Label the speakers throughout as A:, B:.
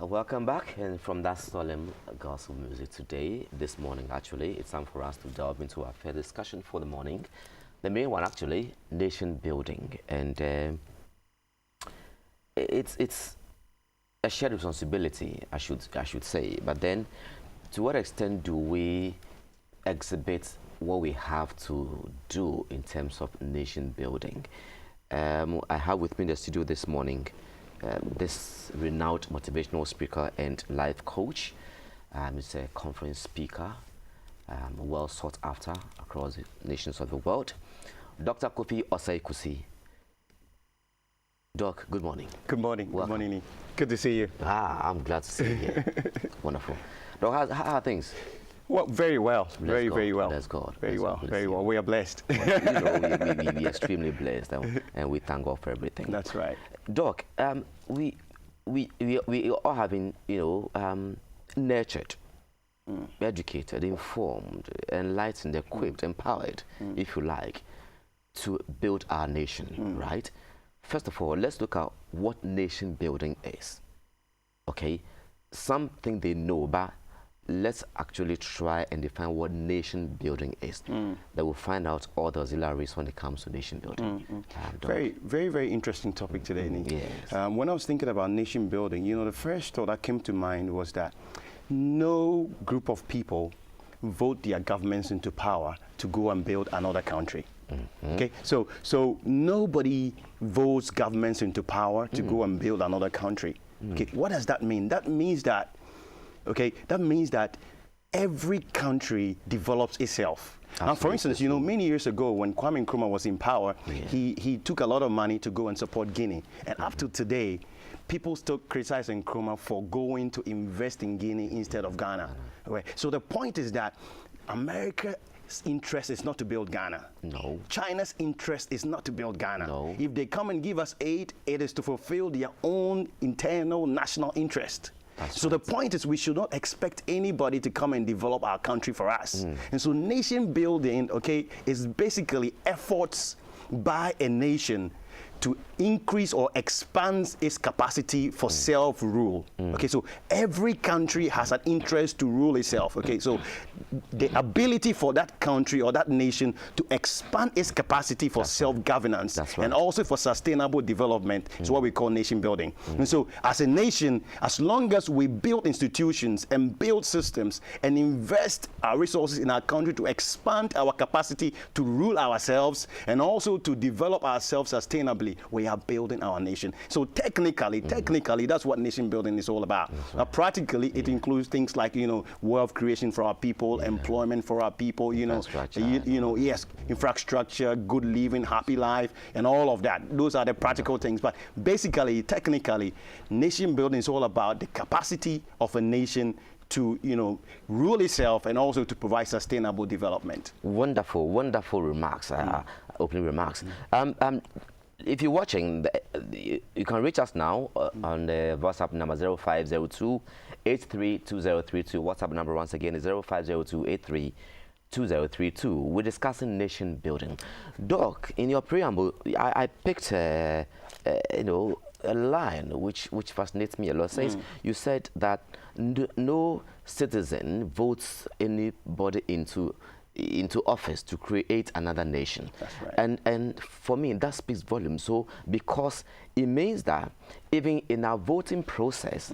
A: Welcome back, and from that solemn gospel music today, this morning actually, it's time for us to delve into our fair discussion for the morning. The main one actually, nation building, and it's a shared responsibility, I should say. But then, to what extent do we exhibit what we have to do in terms of nation building? I have with me in the studio this morning this renowned motivational speaker and life coach. He's a conference speaker, well sought after across the nations of the world. Dr. KOK. Doc, good morning.
B: Good morning.
A: Welcome.
B: Good morning. Good to see you.
A: I'm glad to see you here. Wonderful. Doc, how are things?
B: Well, very well. Very well.
A: Bless God.
B: Very well. We are blessed.
A: Well, we're extremely blessed, and we thank God for everything.
B: That's right.
A: Doc, we all have been, nurtured, educated, informed, enlightened, equipped, empowered, if you like, to build our nation, right? First of all, let's look at what nation building is. Okay, something they know, but let's actually try and define what nation building is. That will find out all the auxiliaries when it comes to nation building.
B: Very interesting topic today, Nick.
A: Yes.
B: When I was thinking about nation building, the first thought that came to mind was that no group of people vote their governments into power to go and build another country. Okay, so nobody votes governments into power to go and build another country. Okay, what does that mean? That means that every country develops itself. Now, for instance, many years ago when Kwame Nkrumah was in power, he took a lot of money to go and support Guinea. And up to today, people still criticize Nkrumah for going to invest in Guinea instead of Ghana. Okay. So the point is that America's interest is not to build Ghana.
A: No.
B: China's interest is not to build Ghana.
A: No.
B: If they come and give us aid, it is to fulfill their own internal national interest. So the point is we should not expect anybody to come and develop our country for us. And so nation building, is basically efforts by a nation to increase or expand its capacity for self-rule. Okay, so every country has an interest to rule itself. Okay, so the ability for that country or that nation to expand its capacity for self-governance and also for sustainable development is what we call nation building. And so as a nation, as long as we build institutions and build systems and invest our resources in our country to expand our capacity to rule ourselves and also to develop ourselves sustainably, we are building our nation. So technically, that's what nation building is all about. Practically, it includes things like, wealth creation for our people, employment for our people, infrastructure, good living, happy life, and all of that. Those are the practical things. But basically, technically, nation building is all about the capacity of a nation to, rule itself and also to provide sustainable development.
A: Wonderful remarks, opening remarks. If you're watching, you can reach us now on the WhatsApp number 0502 832032. WhatsApp number once again is 0502 832032. We're discussing nation building. Doc, in your preamble, I picked a line which fascinates me a lot. It says you said that no citizen votes anybody into office to create another nation.
B: That's right.
A: And for me, that speaks volumes. So because it means that even in our voting process,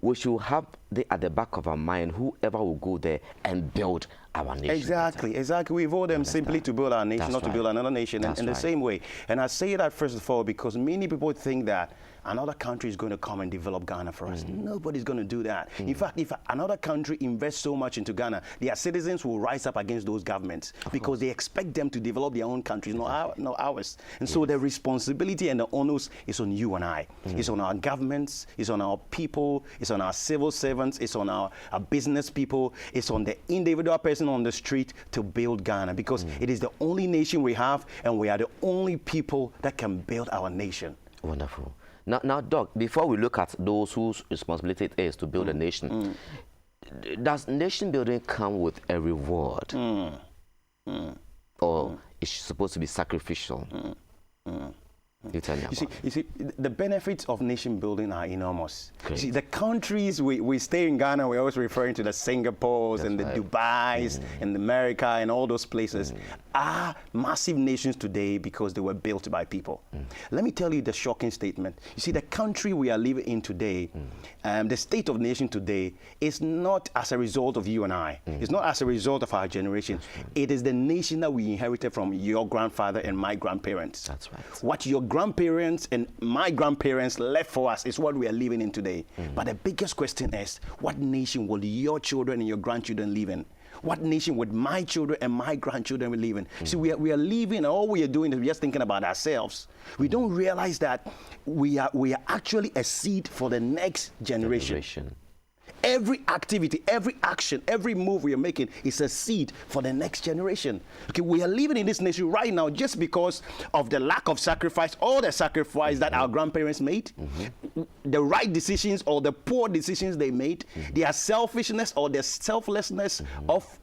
A: we should have at the back of our mind whoever will go there and build our nation.
B: Exactly. We vote them simply to build our nation, not to build another nation. In the same way. And I say that first of all because many people think that another country is going to come and develop Ghana for us. Nobody's going to do that. In fact, if another country invests so much into Ghana, their citizens will rise up against those governments because they expect them to develop their own countries, not ours. And so the responsibility and the onus is on you and I. It's on our governments, it's on our people, it's on our civil servants, it's on our business people, it's on the individual person on the street to build Ghana because it is the only nation we have and we are the only people that can build our nation.
A: Wonderful. Now, Doc, before we look at those whose responsibility it is to build a nation, does nation building come with a reward? Or it's supposed to be sacrificial? You tell me about it.
B: You see, the benefits of nation building are enormous. You see, the countries we stay in Ghana, we're always referring to the Singapores and the Dubais and America and all those places are massive nations today because they were built by people. Let me tell you the shocking statement. You see, the country we are living in today, the state of nation today, is not as a result of you and I. It's not as a result of our generation. It is the nation that we inherited from your grandfather and my grandparents.
A: That's right.
B: What your grandparents and my grandparents left for us is what we are living in today. But the biggest question is, what nation will your children and your grandchildren live in? What nation would my children and my grandchildren live in? See, we are living, all we are doing is just thinking about ourselves. We don't realize that we are actually a seed for the next generation. Every activity, every action, every move we are making is a seed for the next generation. Okay, we are living in this nation right now just because of the lack of sacrifice, all the sacrifice that our grandparents made, the right decisions or the poor decisions they made, their selfishness or the selflessness of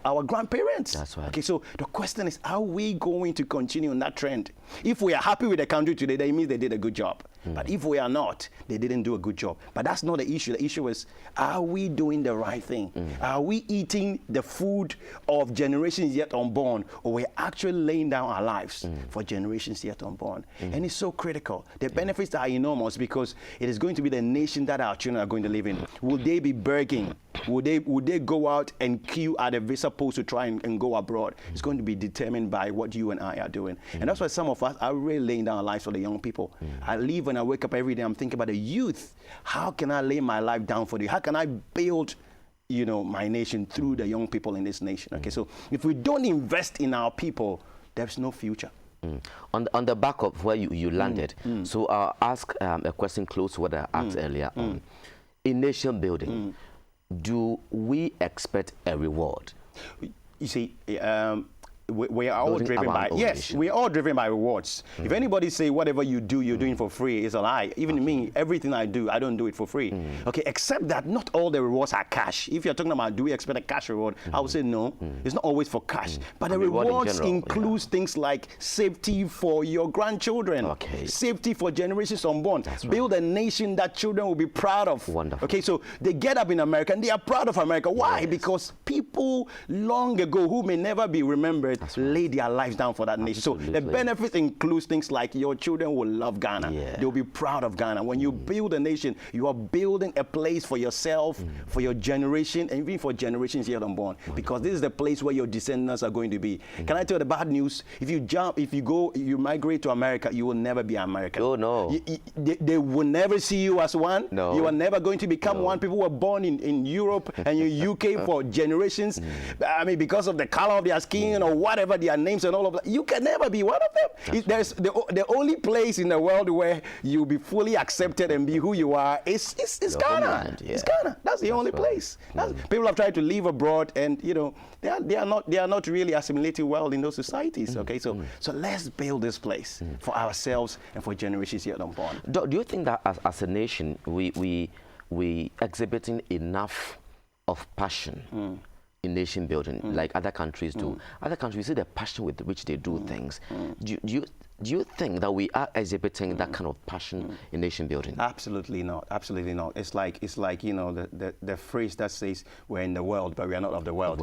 B: our grandparents.
A: That's right.
B: Okay, so the question is, are we going to continue on that trend? If we are happy with the country today, that means they did a good job. But if we are not, they didn't do a good job. But that's not the issue. The issue is, are we doing the right thing? Are we eating the food of generations yet unborn, or we're actually laying down our lives for generations yet unborn? And it's so critical. The benefits are enormous because it is going to be the nation that our children are going to live in. Will they be begging? Would they go out and queue at a visa post to try and go abroad? It's going to be determined by what you and I are doing. And that's why some of us are really laying down our lives for the young people. I leave when I wake up every day, I'm thinking about the youth. How can I lay my life down for you? How can I build my nation through the young people in this nation? Okay, so if we don't invest in our people, there's no future.
A: On the back of where you landed, so I'll ask a question close to what I asked earlier on. In nation building, do we expect a reward?
B: You see, we are all driven by, yes, we are all driven by rewards. If anybody say whatever you do, you're doing for free, it's a lie. Even me, everything I do, I don't do it for free. Okay, except that not all the rewards are cash. If you're talking about, do we expect a cash reward? I would say no. It's not always for cash. But the rewards includes things like safety for your grandchildren, safety for generations unborn. Build a nation that children will be proud of.
A: Wonderful.
B: Okay, so they get up in America and they are proud of America. Why? Because people long ago who may never be remembered lay their lives down for that nation. So the benefits includes things like your children will love Ghana. They'll be proud of Ghana. When you build a nation, you are building a place for yourself, for your generation, and even for generations yet unborn. Because this is the place where your descendants are going to be. Can I tell you the bad news? If you migrate to America, you will never be American.
A: Oh, no.
B: They will never see you as one.
A: No.
B: You are never going to become one. People were born in Europe and in UK for generations. I mean, because of the color of their skin or whatever their names and all of that, you can never be one of them. There's the only place in the world where you'll be fully accepted and be who you are is Ghana. It's Ghana. That's the only place. People have tried to live abroad, and they are not really assimilated well in those societies. Okay, so let's build this place for ourselves and for generations yet unborn.
A: Do you think that as a nation we exhibiting enough of passion in nation building like other countries do? Other countries, see the passion with which they do things. Do you think that we are exhibiting that kind of passion in nation building?
B: Absolutely not. Absolutely not. It's like the phrase that says we're in the world, but we are not of the world.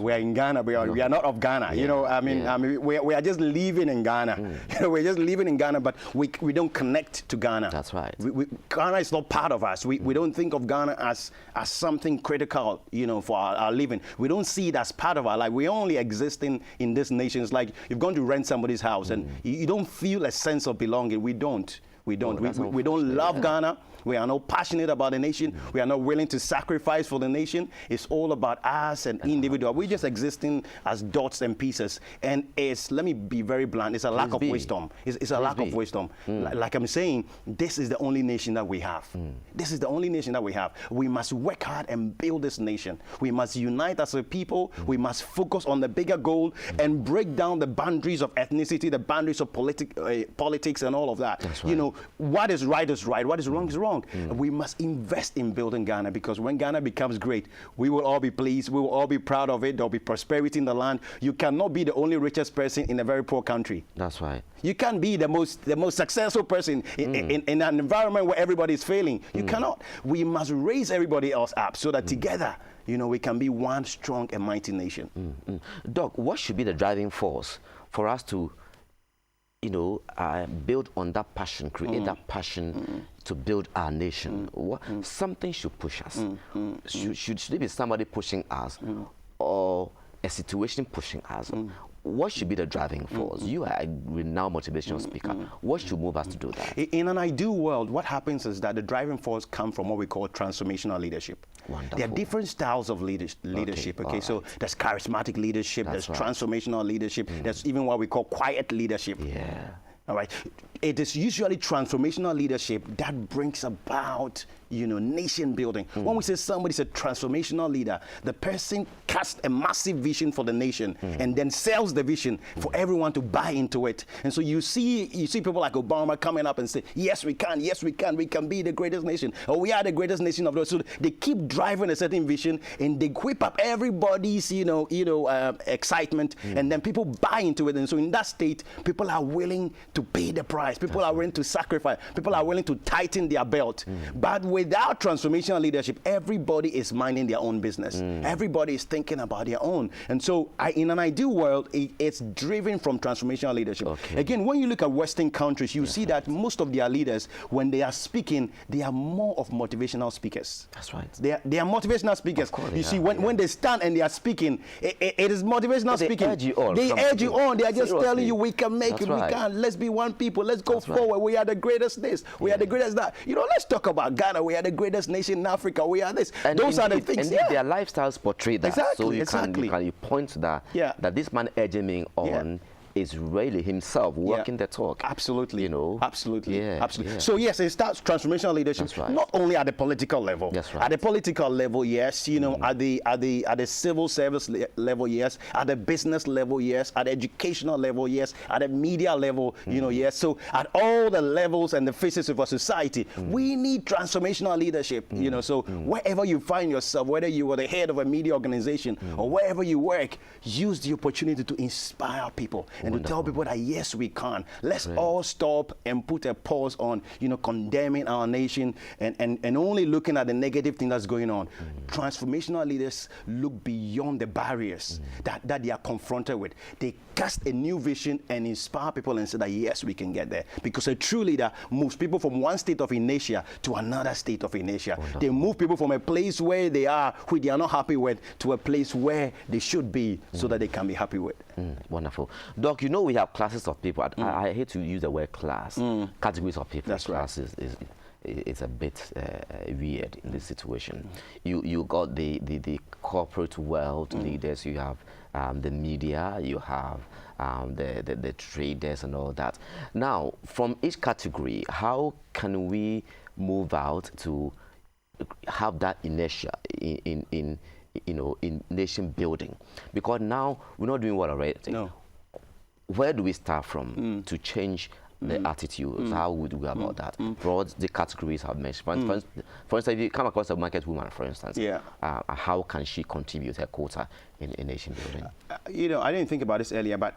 B: We are in Ghana, but we are not of Ghana. We are just living in Ghana. We're just living in Ghana, but we don't connect to Ghana.
A: That's right.
B: Ghana is not part of us. We don't think of Ghana as something critical, for our living. We don't see it as part of our life. We only exist in this nation. It's like you've gone to rent somebody's house and you don't feel a sense of belonging. We don't. We don't love Ghana. We are not passionate about the nation. We are not willing to sacrifice for the nation. It's all about us and individual. We're just existing as dots and pieces. And let me be very blunt, it's a lack of wisdom. It's a lack of wisdom. Like I'm saying, this is the only nation that we have. This is the only nation that we have. We must work hard and build this nation. We must unite as a people. We must focus on the bigger goal and break down the boundaries of ethnicity, the boundaries of politics and all of that.
A: That's right.
B: what is right is right, what is wrong is wrong. We must invest in building Ghana, because when Ghana becomes great, we will all be pleased, we will all be proud of it, there'll be prosperity in the land. You cannot be the only richest person in a very poor country.
A: That's right.
B: You can't be the most successful person in an environment where everybody is failing. You cannot. We must raise everybody else up so that together, we can be one strong and mighty nation.
A: Doc, what should be the driving force for us to, build on that passion, create that passion to build our nation? Something should push us. Should it be somebody pushing us, or a situation pushing us? What should be the driving force? You are a renowned motivational speaker. What should move us to do that?
B: In an ideal world, what happens is that the driving force comes from what we call transformational leadership.
A: Wonderful.
B: There are different styles of leadership. Okay, so there's charismatic leadership, there's transformational leadership, there's even what we call quiet leadership.
A: Yeah.
B: All right. It is usually transformational leadership that brings about, nation building. When we say somebody's a transformational leader, the person casts a massive vision for the nation and then sells the vision for everyone to buy into it. And so you see people like Obama coming up and say, yes, we can be the greatest nation, or we are the greatest nation of the world. So they keep driving a certain vision and they whip up everybody's, excitement, and then people buy into it. And so in that state, people are willing to pay the price. People are willing to sacrifice. People are willing to tighten their belt. But without transformational leadership, everybody is minding their own business. Everybody is thinking about their own. And so in an ideal world, it's driven from transformational leadership.
A: Okay.
B: Again, when you look at Western countries, you see that most of their leaders, when they are speaking, they are more of motivational speakers.
A: That's right.
B: They are motivational speakers.
A: Course,
B: you see, when they stand and they are speaking, it is motivational speaking.
A: They urge you on.
B: They urge you on. They are just telling you, we can make it.
A: Right.
B: We can. Let's be one people. Let's go forward. We are the greatest this. We are the greatest that. Let's talk about Ghana. We are the greatest nation in Africa. We are this.
A: And
B: those are the things.
A: Indeed, their lifestyles portray that.
B: Exactly.
A: So you point to that. That this man urging me on is really himself walking the talk.
B: Absolutely. Absolutely. Absolutely.
A: Yeah.
B: So yes, it starts transformational leadership.
A: That's right.
B: Not only at the political level.
A: That's right.
B: At the political level, yes. At the civil service level, yes. At the business level, yes. At the educational level, yes. At the media level, yes. So at all the levels and the phases of our society, we need transformational leadership. So wherever you find yourself, whether you are the head of a media organization or wherever you work, use the opportunity to inspire people. And to tell people that yes, we can. Let's all stop and put a pause on, condemning our nation and only looking at the negative thing that's going on. Transformational leaders look beyond the barriers that they are confronted with. They cast a new vision and inspire people and say that yes, we can get there. Because a true leader moves people from one state of inertia to another state of inertia. Wonderful. They move people from a place where they are not happy with, to a place where they should be so that they can be happy with.
A: Wonderful. Doc, we have classes of people. I hate to use the word class. Categories of people.
B: That's right.
A: Class is a bit weird in this situation. You got the corporate world leaders. You have the media. You have the traders and all that. Now, from each category, how can we move out to have that inertia in nation building? Because now we're not doing what already.
B: No.
A: Where do we start from to change the attitudes? How would we go about that? For all the categories I've mentioned. For instance, if you come across a market woman, for instance, how can she contribute her quota in nation building?
B: I didn't think about this earlier, but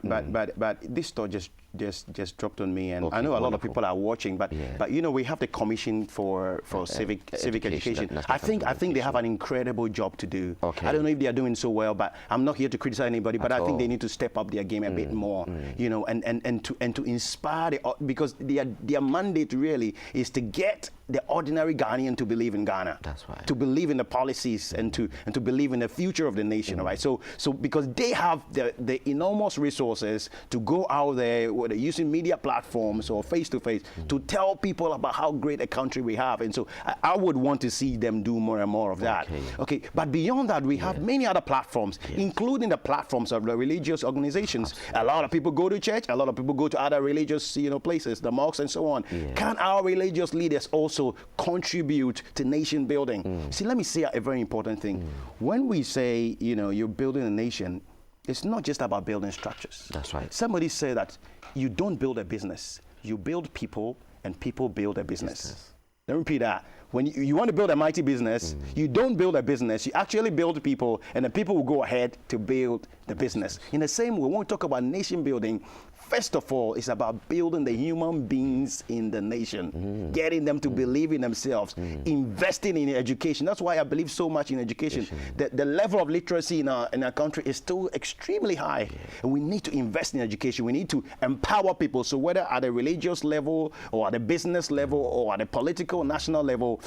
B: this thought just dropped on me, and I know a lot of people are watching. But we have the Commission for civic education. I think they have an incredible job to do.
A: Okay.
B: I don't know if they are doing so well, but I'm not here to criticize anybody. But I think they need to step up their game a bit more. And to inspire because their mandate really is to get the ordinary Ghanaian to believe in Ghana.
A: That's right.
B: To believe in the policies and to believe in the future of the nation, right? So because they have the enormous resources to go out there, whether using media platforms or face-to-face, to tell people about how great a country we have. And so I would want to see them do more and more of that. Okay. But beyond that, we have many other platforms, including the platforms of the religious organizations. Absolutely. A lot of people go to church. A lot of people go to other religious, places, the mosques and so on. Can our religious leaders also contribute to nation building? See, let me say a very important thing. When we say, you're building a nation, it's not just about building structures.
A: That's right.
B: Somebody said that you don't build a business, you build people and people build a business. Let me repeat that. When you want to build a mighty business, you don't build a business, you actually build people, and the people will go ahead to build the business. In the same way, when we talk about nation building, first of all, it's about building the human beings in the nation, getting them to believe in themselves, investing in education. That's why I believe so much in education. The level of literacy in our country is still extremely high. And we need to invest in education. We need to empower people. So whether at a religious level or at a business level or at a political national level,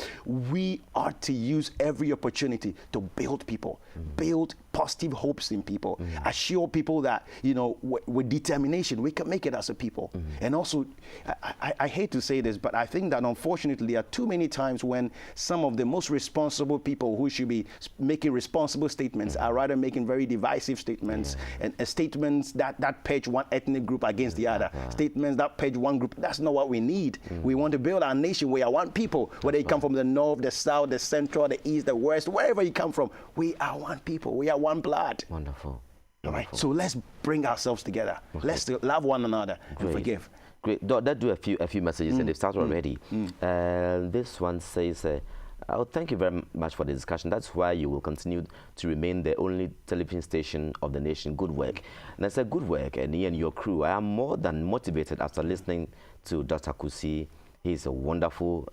B: we are to use every opportunity to build people, build positive hopes in people, assure people that, you know, with determination, we can make it as a people. And also, I hate to say this, but I think that unfortunately there are too many times when some of the most responsible people who should be making responsible statements are rather making very divisive statements, and statements that page one ethnic group against the other, statements that page one group. That's not what we need. We want to build our nation. We are one people, whether you come from the north, the south, the central, the east, the west, wherever you come from, we are one people. We are one blood.
A: Wonderful.
B: All right. So let's bring ourselves together. Okay. Let's love one another and forgive.
A: Great. Let's do a few messages, and they've started already. This one says, "Oh, thank you very much for the discussion. That's why you will continue to remain the only television station of the nation. Good work." And I said, "Good work, and you and your crew. I am more than motivated after listening to Dr. Kusi. He's a wonderful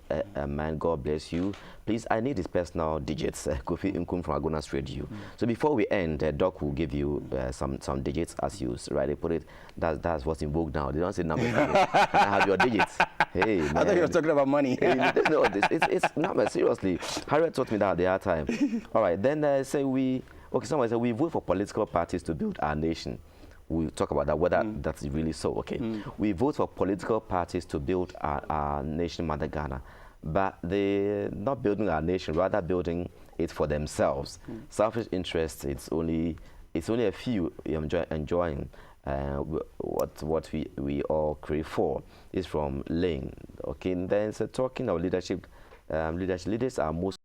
A: man. God bless you. Please, I need his personal digits. Kofi Nkum from Agonas Radio." So before we end, Doc will give you some digits, as you rightly put it. That's what's in vogue now. They don't say numbers. I have your digits. Hey, man.
B: I thought you were talking about money.
A: No, it's numbers. Seriously, Harriet taught me that the other time. All right, then someone said we vote for political parties to build our nation. We'll talk about that, whether that's really so. Okay. We vote for political parties to build our nation, Mother Ghana, but they're not building our nation, rather building it for themselves. Selfish interests, it's only a few enjoying what we all crave for. Is from Lane. Okay, and then talking of leadership, leaders are most